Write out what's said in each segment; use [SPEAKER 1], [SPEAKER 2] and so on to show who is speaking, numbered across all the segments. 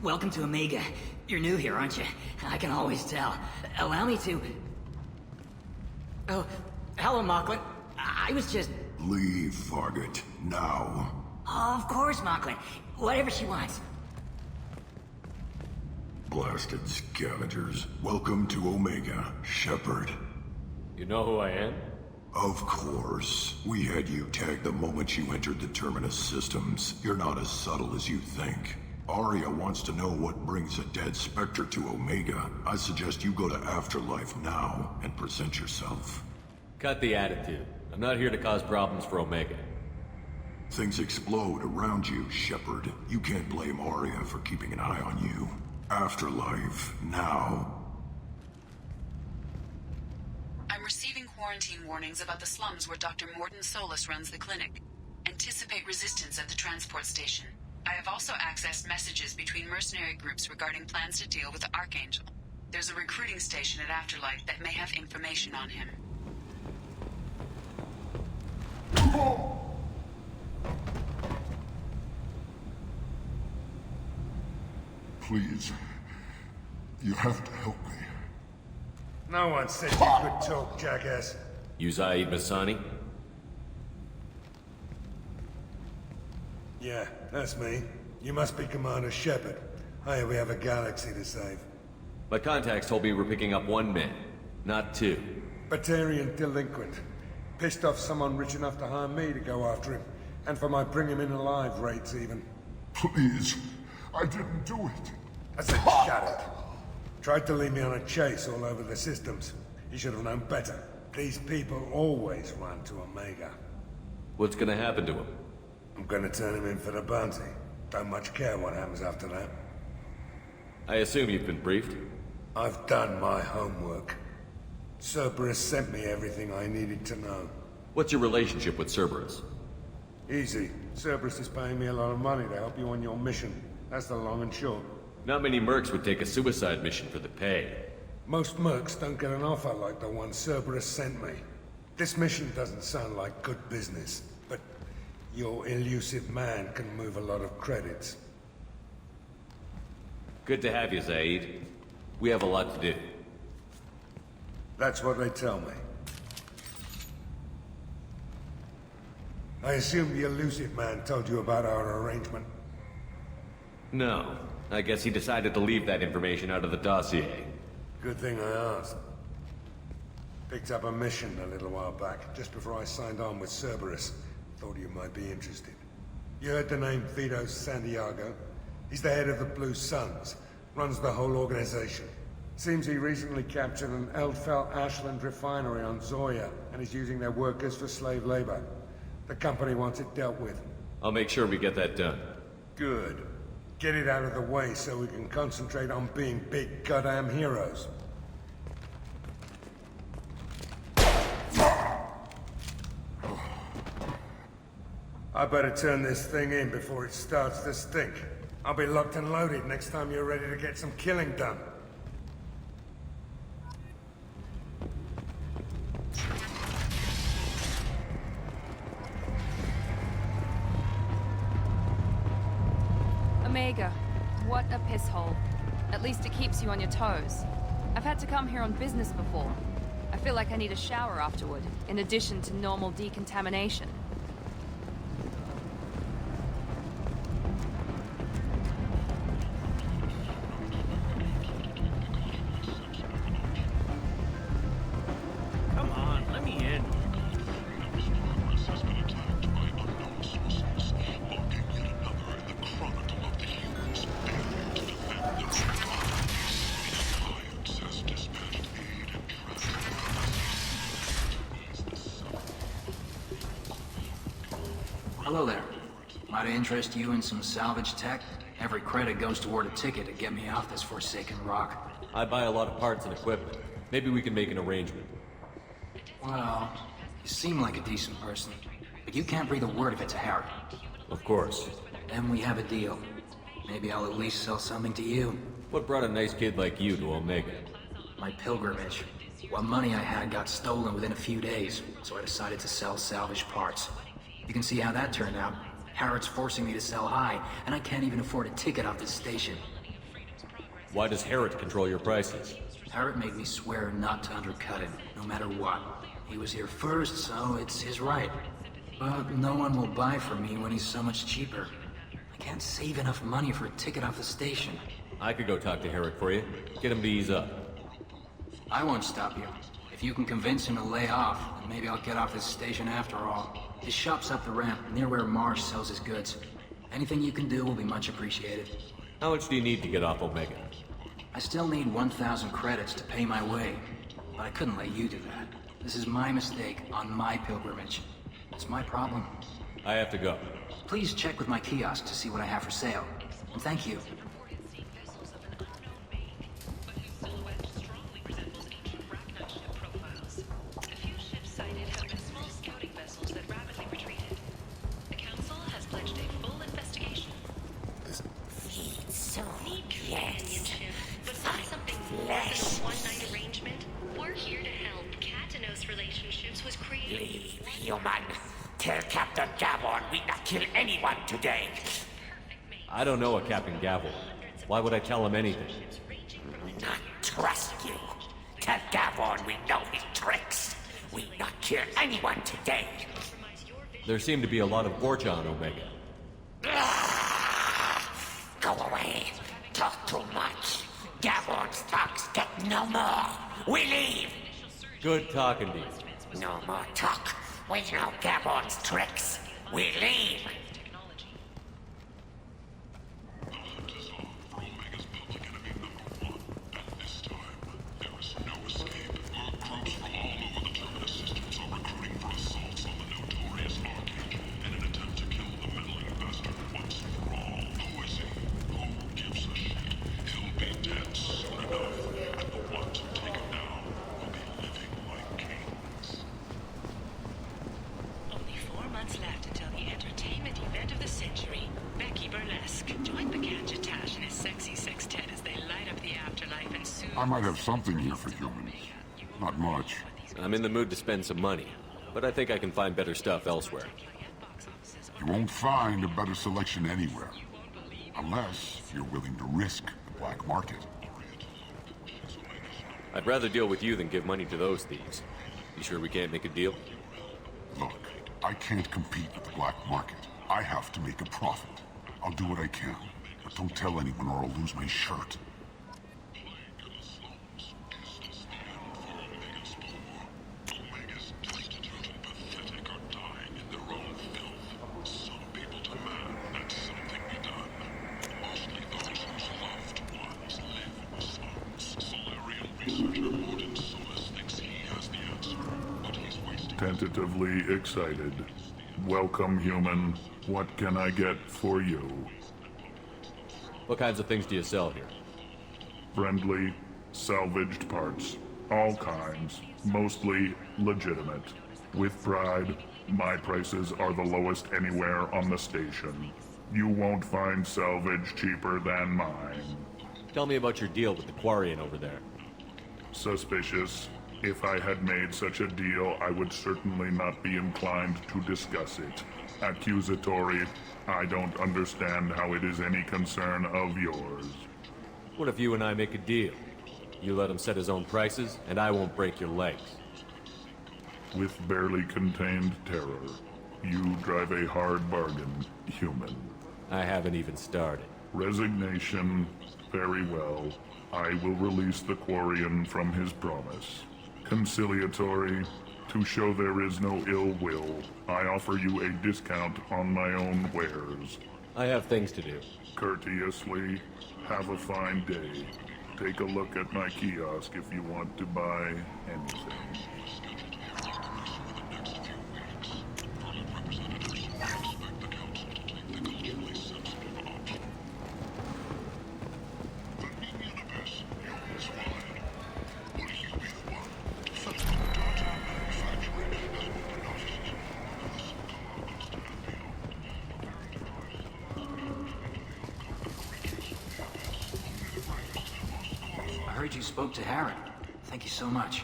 [SPEAKER 1] Welcome to Omega. You're new here, aren't you? I can always tell. Allow me to... Oh, hello, Mocklin. I was just...
[SPEAKER 2] Leave, Fargate. Now.
[SPEAKER 1] Oh, of course, Mocklin. Whatever she wants.
[SPEAKER 2] Blasted scavengers. Welcome to Omega, Shepard.
[SPEAKER 3] You know who I am?
[SPEAKER 2] Of course. We had you tagged the moment you entered the Terminus systems. You're not as subtle as you think. Arya wants to know what brings a dead Spectre to Omega. I suggest you go to Afterlife now and present yourself.
[SPEAKER 3] Cut the attitude. I'm not here to cause problems for Omega.
[SPEAKER 2] Things explode around you, Shepard. You can't blame Arya for keeping an eye on you. Afterlife, now.
[SPEAKER 4] I'm receiving quarantine warnings about the slums where Dr. Mordin Solus runs the clinic. Anticipate resistance at the transport station. I have also accessed messages between mercenary groups regarding plans to deal with the Archangel. There's a recruiting station at Afterlife that may have information on him.
[SPEAKER 2] Please, you have to help me.
[SPEAKER 5] No one said you could talk, jackass.
[SPEAKER 3] You Zaid Masani?
[SPEAKER 5] Yeah, that's me. You must be Commander Shepard. Hey, we have a galaxy to save.
[SPEAKER 3] My contacts told me we're picking up one man, not two.
[SPEAKER 5] Batarian delinquent. Pissed off someone rich enough to hire me to go after him. And for my bring him in alive rates, even.
[SPEAKER 2] Please, I didn't do it.
[SPEAKER 5] I said shut it. Tried to lead me on a chase all over the systems. He should have known better. These people always run to Omega.
[SPEAKER 3] What's gonna happen to him?
[SPEAKER 5] I'm gonna turn him in for the bounty. Don't much care what happens after that.
[SPEAKER 3] I assume you've been briefed?
[SPEAKER 5] I've done my homework. Cerberus sent me everything I needed to know.
[SPEAKER 3] What's your relationship with Cerberus?
[SPEAKER 5] Easy. Cerberus is paying me a lot of money to help you on your mission. That's the long and short.
[SPEAKER 3] Not many mercs would take a suicide mission for the pay.
[SPEAKER 5] Most mercs don't get an offer like the one Cerberus sent me. This mission doesn't sound like good business, but your elusive man can move a lot of credits.
[SPEAKER 3] Good to have you, Zaid. We have a lot to do.
[SPEAKER 5] That's what they tell me. I assume the elusive man told you about our arrangement.
[SPEAKER 3] No. I guess he decided to leave that information out of the dossier.
[SPEAKER 5] Good thing I asked. Picked up a mission a little while back, just before I signed on with Cerberus. Thought you might be interested. You heard the name Vito Santiago? He's the head of the Blue Suns, runs the whole organization. Seems he recently captured an Eldfell Ashland refinery on Zoya, and is using their workers for slave labor. The company wants it dealt with.
[SPEAKER 3] I'll make sure we get that done.
[SPEAKER 5] Good. Get it out of the way so we can concentrate on being big goddamn heroes. I better turn this thing in before it starts to stink. I'll be locked and loaded next time you're ready to get some killing done.
[SPEAKER 6] Omega. What a piss hole. At least it keeps you on your toes. I've had to come here on business before. I feel like I need a shower afterward, in addition to normal decontamination.
[SPEAKER 7] Come on, let me in.
[SPEAKER 1] Hello there. Might I interest you in some salvage tech? Every credit goes toward a ticket to get me off this forsaken rock.
[SPEAKER 3] I buy a lot of parts and equipment. Maybe we can make an arrangement.
[SPEAKER 1] Well, you seem like a decent person, but you can't breathe a word if it's a Harry.
[SPEAKER 3] Of course.
[SPEAKER 1] Then we have a deal. Maybe I'll at least sell something to you.
[SPEAKER 3] What brought a nice kid like you to Omega?
[SPEAKER 1] My pilgrimage. What money I had got stolen within a few days, so I decided to sell salvaged parts. You can see how that turned out. Harrod's forcing me to sell high, and I can't even afford a ticket off this station.
[SPEAKER 3] Why does Herod control your prices?
[SPEAKER 1] Harrod made me swear not to undercut him, no matter what. He was here first, so it's his right. But no one will buy from me when he's so much cheaper. I can't save enough money for a ticket off the station.
[SPEAKER 3] I could go talk to Herod for you. Get him to ease up.
[SPEAKER 1] I won't stop you. If you can convince him to lay off, then maybe I'll get off this station after all. His shop's up the ramp, near where Marsh sells his goods. Anything you can do will be much appreciated.
[SPEAKER 3] How much do you need to get off Omega?
[SPEAKER 1] I still need 1,000 credits to pay my way, but I couldn't let you do that. This is my mistake on my pilgrimage. It's my problem.
[SPEAKER 3] I have to go.
[SPEAKER 1] Please check with my kiosk to see what I have for sale. And thank you.
[SPEAKER 8] Human, tell Captain Gavon we not kill anyone today.
[SPEAKER 3] I don't know a Captain Gavel. Why would I tell him anything?
[SPEAKER 8] Not trust you. Tell Gavon we know his tricks. We not kill anyone today.
[SPEAKER 3] There seem to be a lot of Borgia on Omega.
[SPEAKER 8] Go away. Talk too much. Gavon's talks get no more. We leave.
[SPEAKER 3] Good talking to you.
[SPEAKER 8] No more talk. We know Gavon's tricks. We leave.
[SPEAKER 9] I might have something here for humans. Not much.
[SPEAKER 3] I'm in the mood to spend some money, but I think I can find better stuff elsewhere.
[SPEAKER 9] You won't find a better selection anywhere. Unless you're willing to risk the black market.
[SPEAKER 3] I'd rather deal with you than give money to those thieves. You sure we can't make a deal?
[SPEAKER 9] Look, I can't compete with the black market. I have to make a profit. I'll do what I can, but don't tell anyone or I'll lose my shirt.
[SPEAKER 10] Tentatively excited. Welcome, human. What can I get for you?
[SPEAKER 3] What kinds of things do you sell here?
[SPEAKER 10] Friendly, salvaged parts. All kinds. Mostly legitimate. With pride, my prices are the lowest anywhere on the station. You won't find salvage cheaper than mine.
[SPEAKER 3] Tell me about your deal with the Quarian over there.
[SPEAKER 10] Suspicious. If I had made such a deal, I would certainly not be inclined to discuss it. Accusatory. I don't understand how it is any concern of yours.
[SPEAKER 3] What if you and I make a deal? You let him set his own prices, and I won't break your legs.
[SPEAKER 10] With barely contained terror, you drive a hard bargain, human.
[SPEAKER 3] I haven't even started.
[SPEAKER 10] Resignation. Very well. I will release the Quarian from his promise. Conciliatory. To show there is no ill will, I offer you a discount on my own wares.
[SPEAKER 3] I have things to do.
[SPEAKER 10] Courteously. Have a fine day. Take a look at my kiosk if you want to buy anything.
[SPEAKER 1] I heard you spoke to Harrod. Thank you so much.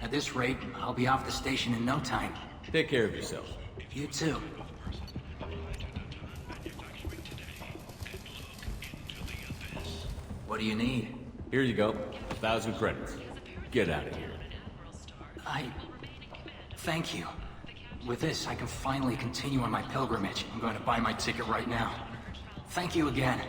[SPEAKER 1] At this rate, I'll be off the station in no time.
[SPEAKER 3] Take care of yourself.
[SPEAKER 1] You too. What do you need?
[SPEAKER 3] Here you go. 1,000 credits. Get out of here.
[SPEAKER 1] Thank you. With this, I can finally continue on my pilgrimage. I'm going to buy my ticket right now. Thank you again.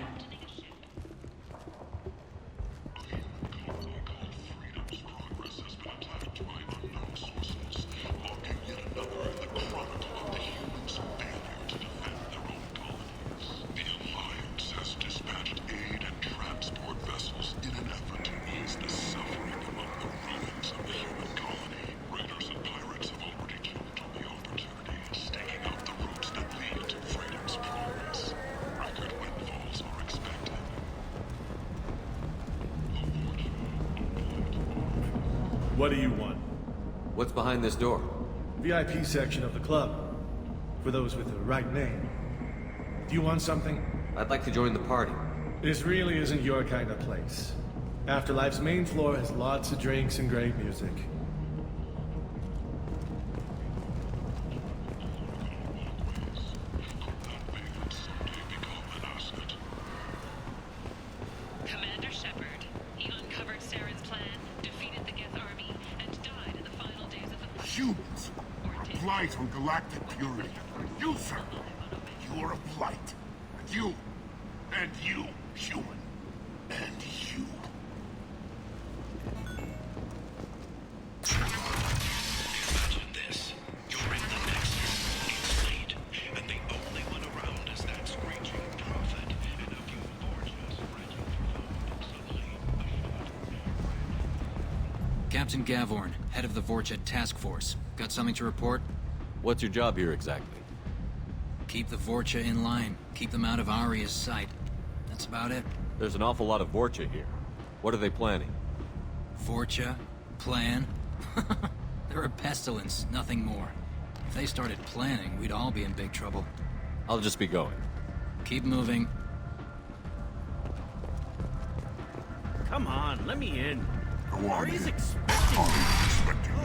[SPEAKER 11] What do you want?
[SPEAKER 3] What's behind this door?
[SPEAKER 11] VIP section of the club. For those with the right name. Do you want something?
[SPEAKER 3] I'd like to join the party.
[SPEAKER 11] This really isn't your kind of place. Afterlife's main floor has lots of drinks and great music.
[SPEAKER 12] Commander Shepard. He uncovered Saren's plan, defeated the Geth army, and died in the final days of the...
[SPEAKER 9] Humans are a blight on galactic purity. You, sir, you are a blight. You, and you, human, and you.
[SPEAKER 13] Imagine this. You're in the Nexus, in fleet, and the only one around is that screeching prophet, and a few Borgias ready for suddenly
[SPEAKER 1] Captain Gavorn, head of the Vorcha task force. Got something to report?
[SPEAKER 3] What's your job here exactly?
[SPEAKER 1] Keep the Vorcha in line. Keep them out of Aria's sight. That's about it.
[SPEAKER 3] There's an awful lot of Vorcha here. What are they planning?
[SPEAKER 1] Vorcha? Plan? They're a pestilence, nothing more. If they started planning, we'd all be in big trouble.
[SPEAKER 3] I'll just be going.
[SPEAKER 1] Keep moving.
[SPEAKER 7] Come on, let me in.
[SPEAKER 9] Go on.
[SPEAKER 7] Ari's
[SPEAKER 9] in.
[SPEAKER 7] expecting me.
[SPEAKER 9] Ari's expecting you.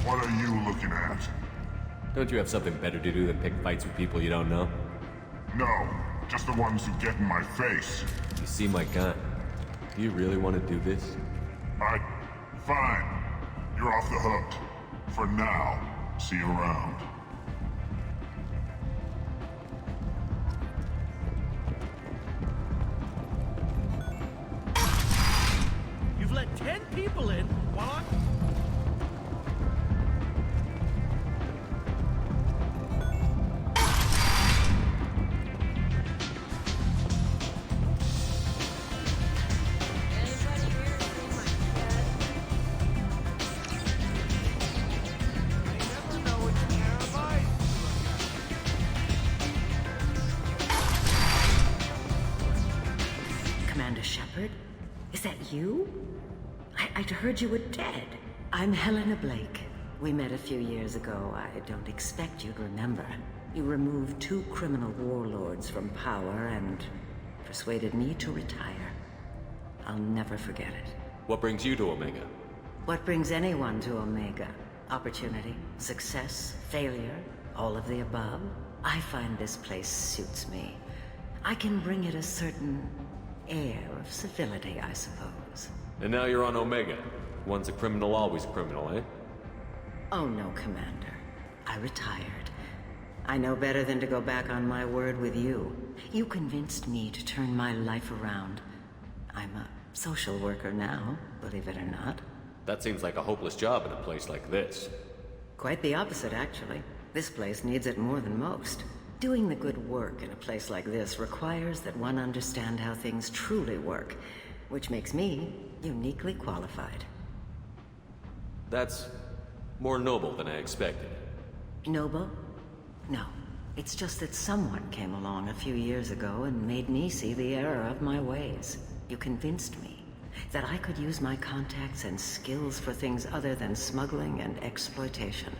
[SPEAKER 9] What are you looking at?
[SPEAKER 3] Don't you have something better to do than pick fights with people you don't know?
[SPEAKER 9] No, just the ones who get in my face.
[SPEAKER 3] You see my gun. Do you really want to do this?
[SPEAKER 9] Fine. You're off the hook. For now. See you around.
[SPEAKER 7] You've let 10 people in while I'm...
[SPEAKER 14] Commander Shepard? Is that you? I'd heard you were dead. I'm Helena Blake. We met a few years ago. I don't expect you to remember. You removed 2 criminal warlords from power and persuaded me to retire. I'll never forget it.
[SPEAKER 3] What brings you to Omega?
[SPEAKER 14] What brings anyone to Omega? Opportunity, success, failure, all of the above? I find this place suits me. I can bring it a certain air of civility, I suppose.
[SPEAKER 3] And now you're on Omega. Once a criminal, always a criminal, eh?
[SPEAKER 14] Oh no, Commander. I retired. I know better than to go back on my word with you. You convinced me to turn my life around. I'm a social worker now, believe it or not.
[SPEAKER 3] That seems like a hopeless job in a place like this.
[SPEAKER 14] Quite the opposite, actually. This place needs it more than most. Doing the good work in a place like this requires that one understand how things truly work, which makes me uniquely qualified.
[SPEAKER 3] That's more noble than I expected.
[SPEAKER 14] Noble? No. It's just that someone came along a few years ago and made me see the error of my ways. You convinced me that I could use my contacts and skills for things other than smuggling and exploitation.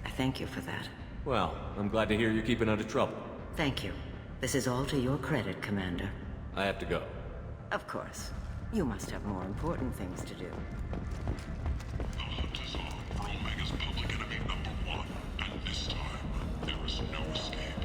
[SPEAKER 14] I thank you for that.
[SPEAKER 3] Well, I'm glad to hear you're keeping out of trouble.
[SPEAKER 14] Thank you. This is all to your credit, Commander.
[SPEAKER 3] I have to go.
[SPEAKER 14] Of course. You must have more important things to do.
[SPEAKER 13] The hunt is on for Omega's public enemy #1, and this time, there is no escape.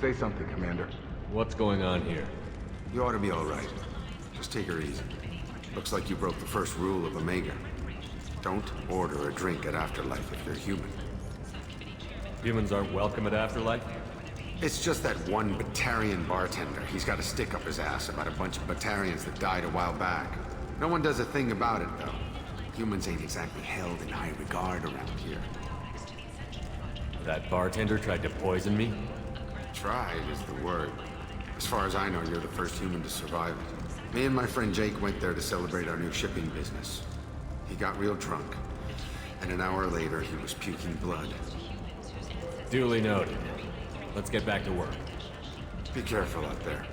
[SPEAKER 15] Say something, Commander.
[SPEAKER 3] What's going on here?
[SPEAKER 16] You ought to be all right. Just take her easy. Looks like you broke the first rule of Omega. Don't order a drink at Afterlife if you're human.
[SPEAKER 3] Humans aren't welcome at Afterlife?
[SPEAKER 16] It's just that one Batarian bartender. He's got a stick up his ass about a bunch of Batarians that died a while back. No one does a thing about it, though. Humans ain't exactly held in high regard around here.
[SPEAKER 3] That bartender tried to poison me?
[SPEAKER 16] Tried is the word. As far as I know, you're the first human to survive it. Me and my friend Jake went there to celebrate our new shipping business. He got real drunk, and an hour later he was puking blood.
[SPEAKER 3] Duly noted. Let's get back to work.
[SPEAKER 16] Be careful out there.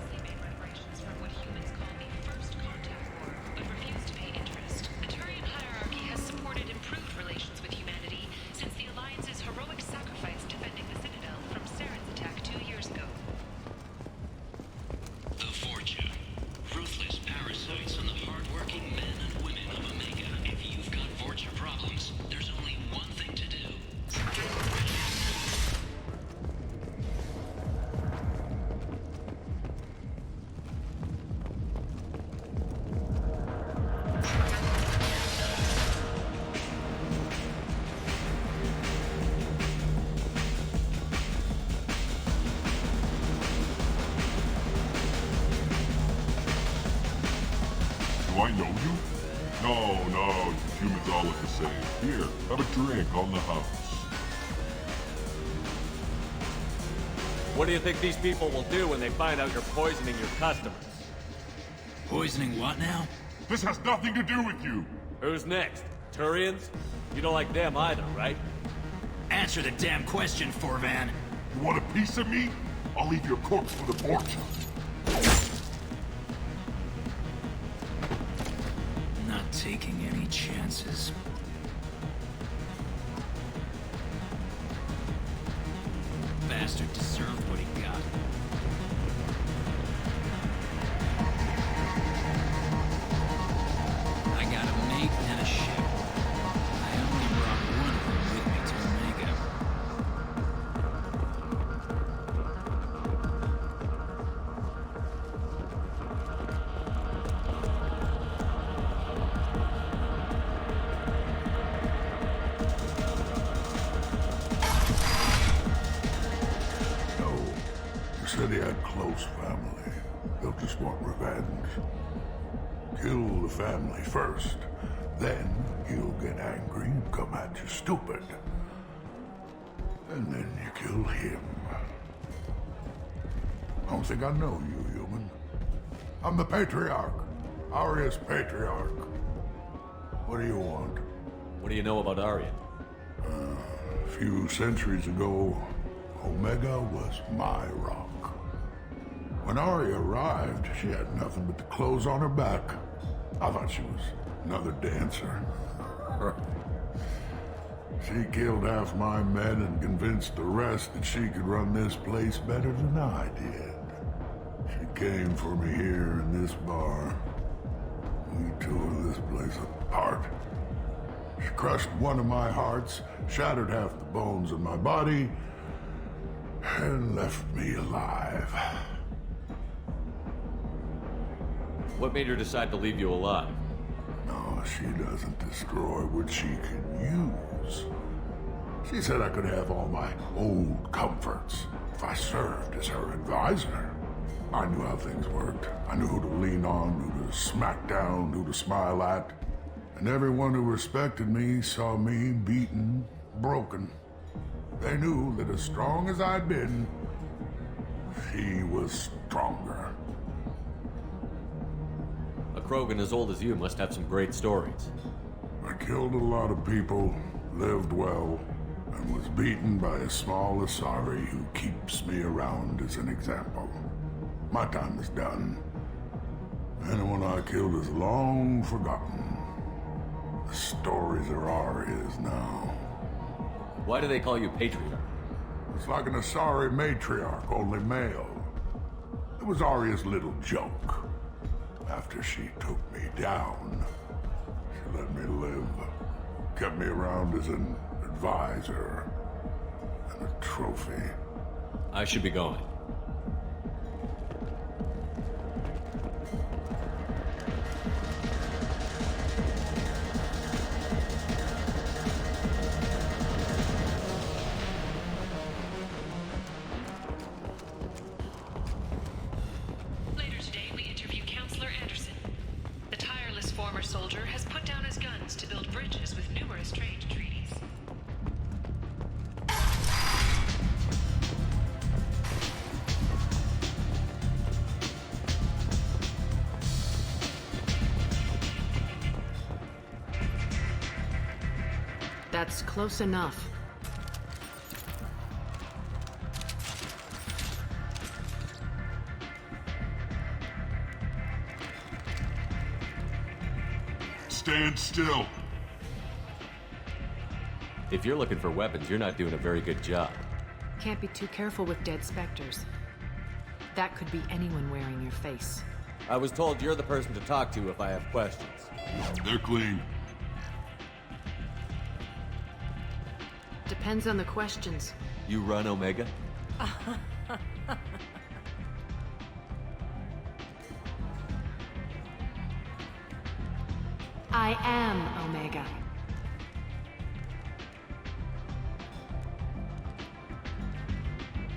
[SPEAKER 10] Do I know you? No, you humans all look the same. Here, have a drink on the house.
[SPEAKER 3] What do you think these people will do when they find out you're poisoning your customers?
[SPEAKER 1] Poisoning what now?
[SPEAKER 10] This has nothing to do with you!
[SPEAKER 3] Who's next? Turians? You don't like them either, right?
[SPEAKER 1] Answer the damn question, Forvan.
[SPEAKER 10] You want a piece of me? I'll leave your corpse for the porch.
[SPEAKER 1] Not taking any chances. Bastard deserved what he got. I got a mate and a ship. I only brought one of them with me to Omega.
[SPEAKER 2] Said he had close family. They'll just want revenge. Kill the family first. Then he'll get angry and come at you stupid. And then you kill him. I don't think I know you, human. I'm the Patriarch. Aria's Patriarch. What do you want?
[SPEAKER 3] What do you know about Aria?
[SPEAKER 2] A few centuries ago, Omega was my rock. When Aria arrived, she had nothing but the clothes on her back. I thought she was another dancer. She killed half my men and convinced the rest that she could run this place better than I did. She came for me here in this bar. We tore this place apart. She crushed one of my hearts, shattered half the bones in my body, and left me alive.
[SPEAKER 3] What made her decide to leave you alive?
[SPEAKER 2] No, she doesn't destroy what she can use. She said I could have all my old comforts if I served as her advisor. I knew how things worked. I knew who to lean on, who to smack down, who to smile at. And everyone who respected me saw me beaten, broken. They knew that as strong as I'd been, she was stronger.
[SPEAKER 3] A Krogan as old as you must have some great stories.
[SPEAKER 2] I killed a lot of people, lived well, and was beaten by a small Asari who keeps me around as an example. My time is done. Anyone I killed is long forgotten. The stories are Aria's now.
[SPEAKER 3] Why do they call you Patriarch?
[SPEAKER 2] It's like an Asari matriarch, only male. It was Aria's little joke. After she took me down, she let me live. Kept me around as an advisor and a trophy.
[SPEAKER 3] I should be going.
[SPEAKER 15] That's close enough.
[SPEAKER 9] Stand still.
[SPEAKER 3] If you're looking for weapons, you're not doing a very good job.
[SPEAKER 15] Can't be too careful with dead specters. That could be anyone wearing your face.
[SPEAKER 3] I was told you're the person to talk to if I have questions.
[SPEAKER 9] They're clean.
[SPEAKER 15] Depends on the questions.
[SPEAKER 3] You run Omega?
[SPEAKER 15] I am Omega.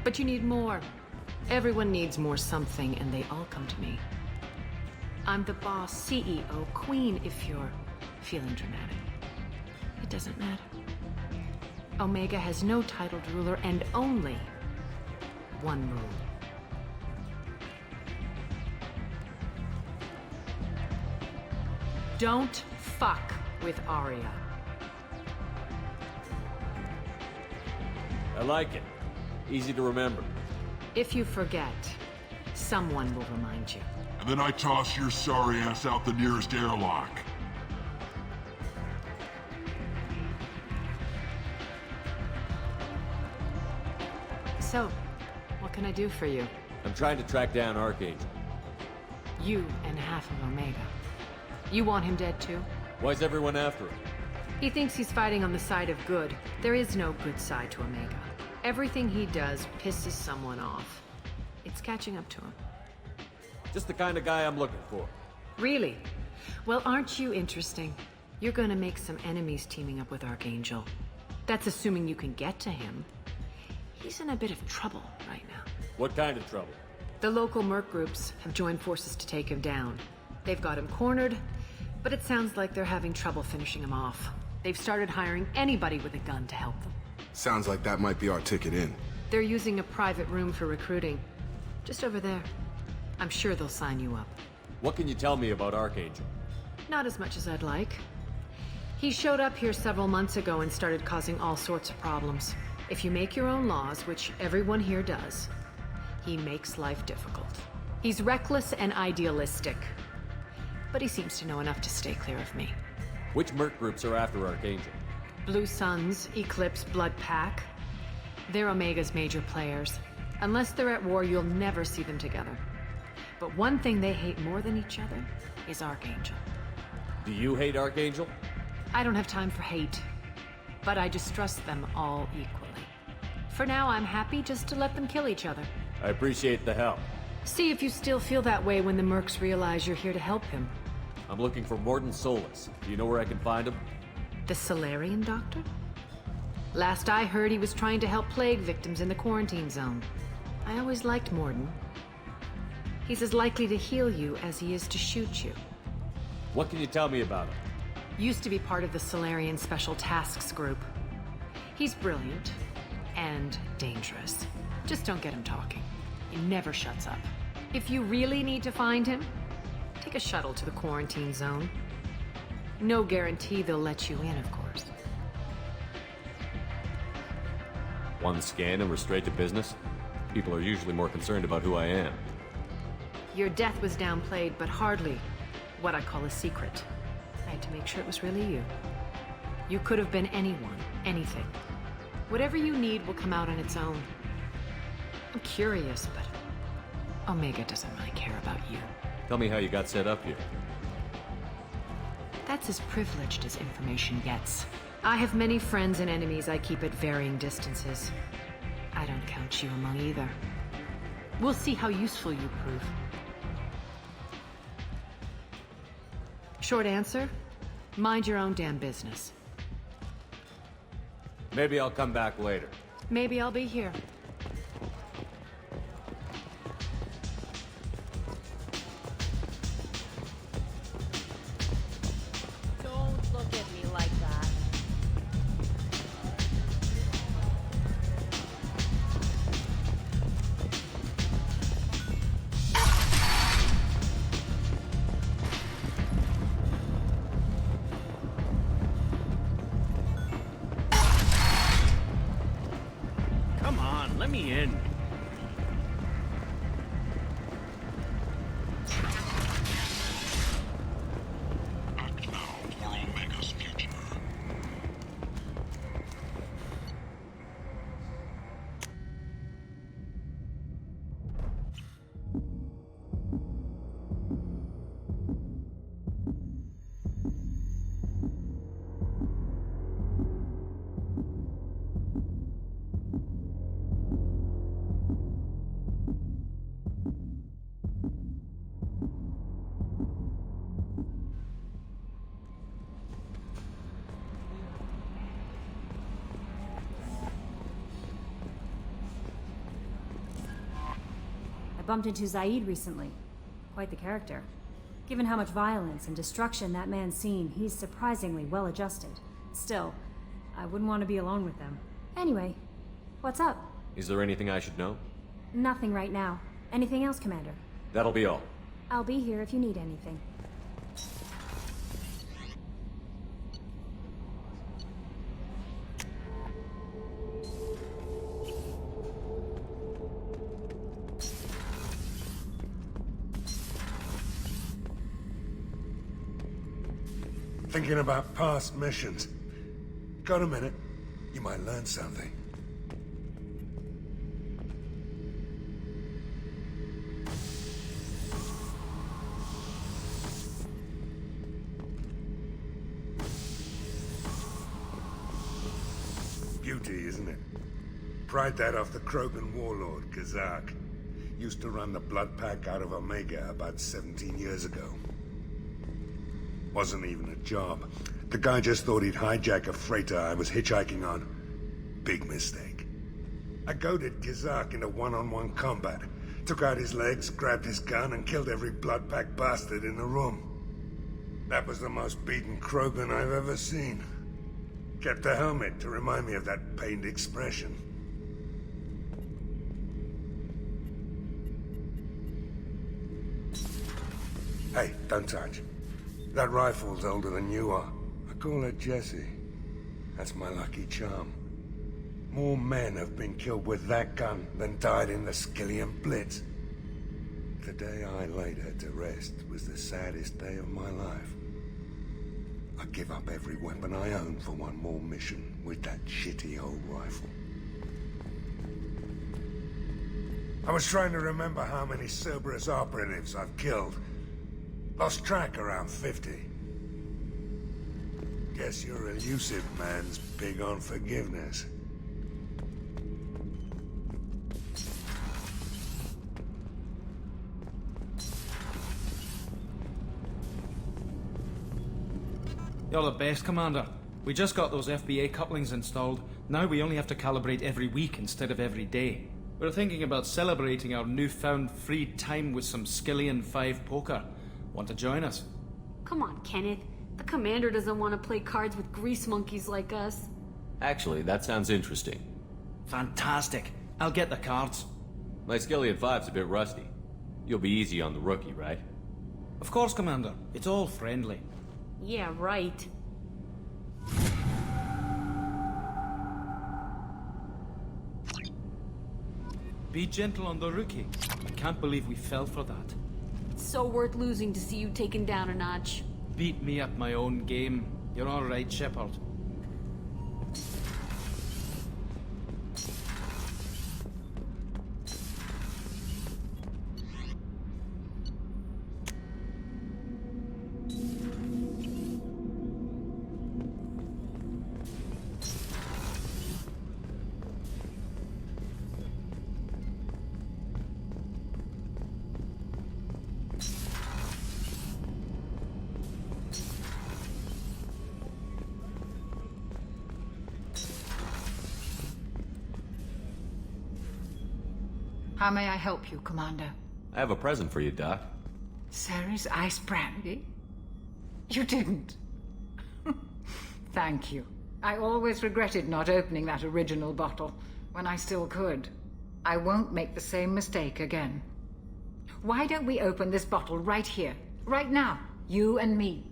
[SPEAKER 15] But you need more. Everyone needs more something, and they all come to me. I'm the boss, CEO, queen, if you're feeling dramatic. It doesn't matter. Omega has no titled ruler and only one rule. Don't fuck with Arya.
[SPEAKER 3] I like it. Easy to remember.
[SPEAKER 15] If you forget, someone will remind you.
[SPEAKER 9] And then I toss your sorry ass out the nearest airlock.
[SPEAKER 15] So, what can I do for you?
[SPEAKER 3] I'm trying to track down Archangel.
[SPEAKER 15] You and half of Omega. You want him dead too?
[SPEAKER 3] Why's everyone after him?
[SPEAKER 15] He thinks he's fighting on the side of good. There is no good side to Omega. Everything he does pisses someone off. It's catching up to him.
[SPEAKER 3] Just the kind of guy I'm looking for.
[SPEAKER 15] Really? Well, aren't you interesting? You're gonna make some enemies teaming up with Archangel. That's assuming you can get to him. He's in a bit of trouble right now.
[SPEAKER 3] What kind of trouble?
[SPEAKER 15] The local merc groups have joined forces to take him down. They've got him cornered, but it sounds like they're having trouble finishing him off. They've started hiring anybody with a gun to help them.
[SPEAKER 17] Sounds like that might be our ticket in.
[SPEAKER 15] They're using a private room for recruiting. Just over there. I'm sure they'll sign you up.
[SPEAKER 3] What can you tell me about Archangel?
[SPEAKER 15] Not as much as I'd like. He showed up here several months ago and started causing all sorts of problems. If you make your own laws, which everyone here does, he makes life difficult. He's reckless and idealistic. But he seems to know enough to stay clear of me.
[SPEAKER 3] Which merc groups are after Archangel?
[SPEAKER 15] Blue Suns, Eclipse, Blood Pack. They're Omega's major players. Unless they're at war, you'll never see them together. But one thing they hate more than each other is Archangel.
[SPEAKER 3] Do you hate Archangel?
[SPEAKER 15] I don't have time for hate. But I distrust them all equally. For now, I'm happy just to let them kill each other.
[SPEAKER 3] I appreciate the help.
[SPEAKER 15] See if you still feel that way when the mercs realize you're here to help him.
[SPEAKER 3] I'm looking for Morden Solus. Do you know where I can find him?
[SPEAKER 15] The Solarian doctor? Last I heard, he was trying to help plague victims in the quarantine zone. I always liked Morden. He's as likely to heal you as he is to shoot you.
[SPEAKER 3] What can you tell me about him?
[SPEAKER 15] Used to be part of the Solarian Special Tasks Group. He's brilliant and dangerous. Just don't get him talking. He never shuts up. If you really need to find him, take a shuttle to the quarantine zone. No guarantee they'll let you in, of course.
[SPEAKER 3] One scan and we're straight to business? People are usually more concerned about who I am.
[SPEAKER 15] Your death was downplayed, but hardly what I call a secret. I had to make sure it was really you. You could have been anyone, anything. Whatever you need will come out on its own. I'm curious, but Omega doesn't really care about you.
[SPEAKER 3] Tell me how you got set up here.
[SPEAKER 15] That's as privileged as information gets. I have many friends and enemies I keep at varying distances. I don't count you among either. We'll see how useful you prove. Short answer, mind your own damn business.
[SPEAKER 3] Maybe I'll come back later.
[SPEAKER 15] Maybe I'll be here.
[SPEAKER 6] Don't look at me like that.
[SPEAKER 7] let me in.
[SPEAKER 13] Act now for Omega's future.
[SPEAKER 18] I bumped into Zaid recently. Quite the character. Given how much violence and destruction that man's seen, he's surprisingly well adjusted. Still, I wouldn't want to be alone with them. Anyway, what's up?
[SPEAKER 3] Is there anything I should know?
[SPEAKER 18] Nothing right now. Anything else, Commander?
[SPEAKER 3] That'll be all.
[SPEAKER 18] I'll be here if you need anything.
[SPEAKER 5] Thinking about past missions. Got a minute? You might learn something. Beauty, isn't it? Pried that off the Krogan warlord, Kazak. Used to run the Blood Pack out of Omega about 17 years ago. Wasn't even a job. The guy just thought he'd hijack a freighter I was hitchhiking on. Big mistake. I goaded Kazak into one-on-one combat. Took out his legs, grabbed his gun, and killed every Blood Pack bastard in the room. That was the most beaten Krogan I've ever seen. Kept a helmet to remind me of that pained expression. Hey, don't touch. That rifle's older than you are. I call her Jessie. That's my lucky charm. More men have been killed with that gun than died in the Skillian Blitz. The day I laid her to rest was the saddest day of my life. I give up every weapon I own for one more mission with that shitty old rifle. I was trying to remember how many Cerberus operatives I've killed. Lost track around 50. Guess your elusive man's big on forgiveness.
[SPEAKER 11] You're the best, Commander. We just got those FBA couplings installed. Now we only have to calibrate every week instead of every day. We're thinking about celebrating our newfound free time with some Skillian 5 poker. Want to join us?
[SPEAKER 19] Come on, Kenneth. The Commander doesn't want to play cards with grease monkeys like us.
[SPEAKER 3] Actually, that sounds interesting.
[SPEAKER 11] Fantastic. I'll get the cards.
[SPEAKER 3] My Skillian 5's a bit rusty. You'll be easy on the rookie, right?
[SPEAKER 11] Of course, Commander. It's all friendly.
[SPEAKER 19] Yeah, right.
[SPEAKER 11] Be gentle on the rookie. I can't believe we fell for that.
[SPEAKER 19] It's so worth losing to see you taken down a notch.
[SPEAKER 11] Beat me at my own game. You're all right, Shepard.
[SPEAKER 20] How may I help you, Commander?
[SPEAKER 3] I have a present for you, Doc.
[SPEAKER 20] Sarah's ice brandy? You didn't. Thank you. I always regretted not opening that original bottle when I still could. I won't make the same mistake again. Why don't we open this bottle right here, right now, you and me?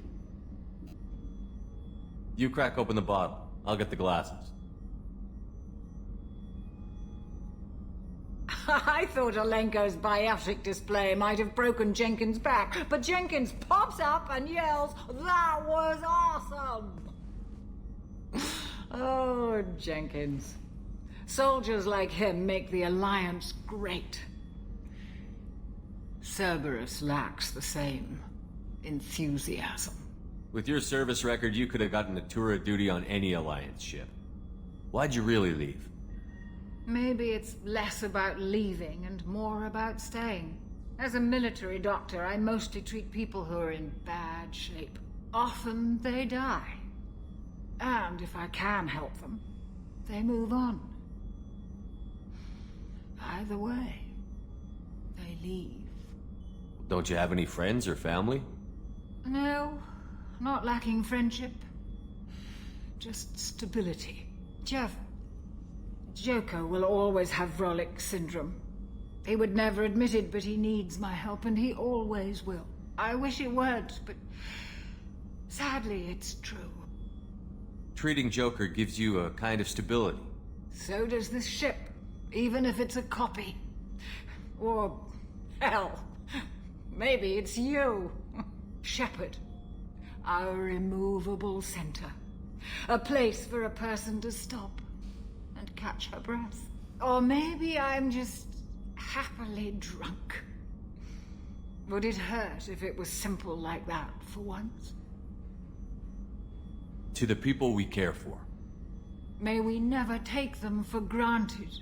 [SPEAKER 3] You crack open the bottle. I'll get the glasses.
[SPEAKER 20] I thought Alenko's biotic display might have broken Jenkins' back, but Jenkins pops up and yells, "That was awesome!" Oh, Jenkins. Soldiers like him make the Alliance great. Cerberus lacks the same enthusiasm.
[SPEAKER 3] With your service record, you could have gotten a tour of duty on any Alliance ship. Why'd you really leave?
[SPEAKER 20] Maybe it's less about leaving and more about staying. As a military doctor, I mostly treat people who are in bad shape. Often they die. And if I can help them, they move on. Either way, they leave.
[SPEAKER 3] Don't you have any friends or family?
[SPEAKER 20] No, not lacking friendship. Just stability. Jeff, Joker will always have Vrolic syndrome. He would never admit it, but he needs my help, and he always will. I wish it weren't, but sadly, it's true.
[SPEAKER 3] Treating Joker gives you a kind of stability.
[SPEAKER 20] So does this ship, even if it's a copy. Or, hell, maybe it's you, Shepard. Our immovable center. A place for a person to stop and catch her breath. Or maybe I'm just happily drunk. Would it hurt if it was simple like that for once?
[SPEAKER 3] To the people we care for.
[SPEAKER 20] May we never take them for granted.